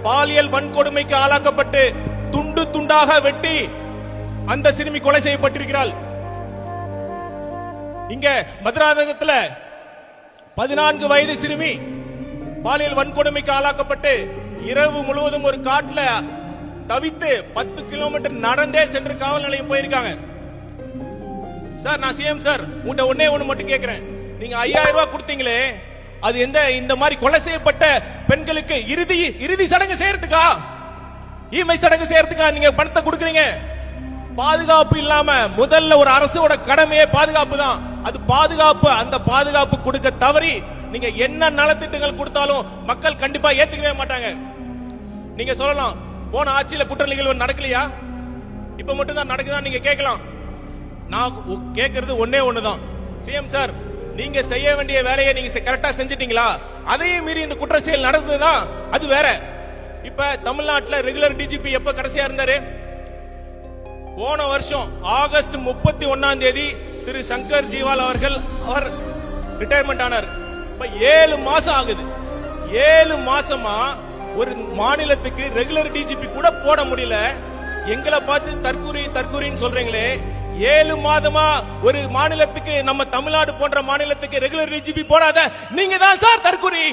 பாலியல் வன்கொடுமைக்கு ஆளாக்கப்பட்டு துண்டு துண்டாக வெட்டி அந்த சிறுமி கொலை செய்யப்பட்டிருக்கிறாள். இங்க மதுராந்தகத்தில் 14 வயது சிறுமி பாலியல் வன்கொடுமைக்கு ஆளாக்கப்பட்டு இரவு முழுவதும் ஒரு காட்டுல தவித்து 10 கிலோமீட்டர் நடந்தே சென்று காவல் நிலையம் போயிருக்காங்க. சார், நான் சிஎம் சார் உங்கள்கிட்ட ஒண்ணு மட்டும் கேட்கிறேன். நீங்க 5000 ரூபாய் கொடுத்தீங்களே, அது இந்த மாதிரி கொலை செய்யப்பட்ட பெண்களுக்கு இறுதி சடங்கு செய்யறதுக்கா, ஈமை சடங்கு செய்யறதுக்கா நீங்க பணத்தை கொடுக்குறீங்க? பாதுகாப்பு இல்லாம முதல்ல ஒரு அரசோட கடமையே பாதுகாப்பு தான். அது பாதுகாப்பு, அந்த பாதுகாப்பு கொடுக்க தவறி நீங்க என்ன நலத்திட்டங்கள் கொடுத்தாலும் மக்கள் கண்டிப்பா ஏத்துக்கவே மாட்டாங்க. நீங்க சொல்லலாம், போன ஆட்சியில குற்ற நிகழ்வு நடக்கலையா, இப்ப மட்டும் தான் நடக்குதா நீங்க கேட்கலாம். நான் கேட்கறது ஒண்ணுதான், சிஎம் சார் நீங்க செய்ய வேண்டிய வேலையை நீங்க கரெக்டா செஞ்சிட்டீங்களா? அதையும் மீறி இந்த குற்ற செயல் நடந்ததுன்னா அது வேற. இப்ப தமிழ்நாட்டில் ரெகுலர் டிஜிபி எப்ப கடைசியா இருந்தாரு? போன வருஷம் ஆகஸ்ட் 31 திரு சங்கர் ஜிவால் அவர் ரிட்டையர்மெண்ட் ஆனார். இப்ப 7 மாசம் ஆகுது. 7 மாசமா ஒரு மாநிலத்துக்கு ரெகுலர் டிஜிபி கூட போட முடியல. எங்களை பார்த்து தற்கூரின்னு சொல்றீங்களே, 7 மாதமா ஒரு மாநிலத்துக்கு, நம்ம தமிழ்நாடு போன்ற மாநிலத்துக்கு ரெகுலர் டிஜிபி போடாத நீங்க தான் சார் தற்கூரி.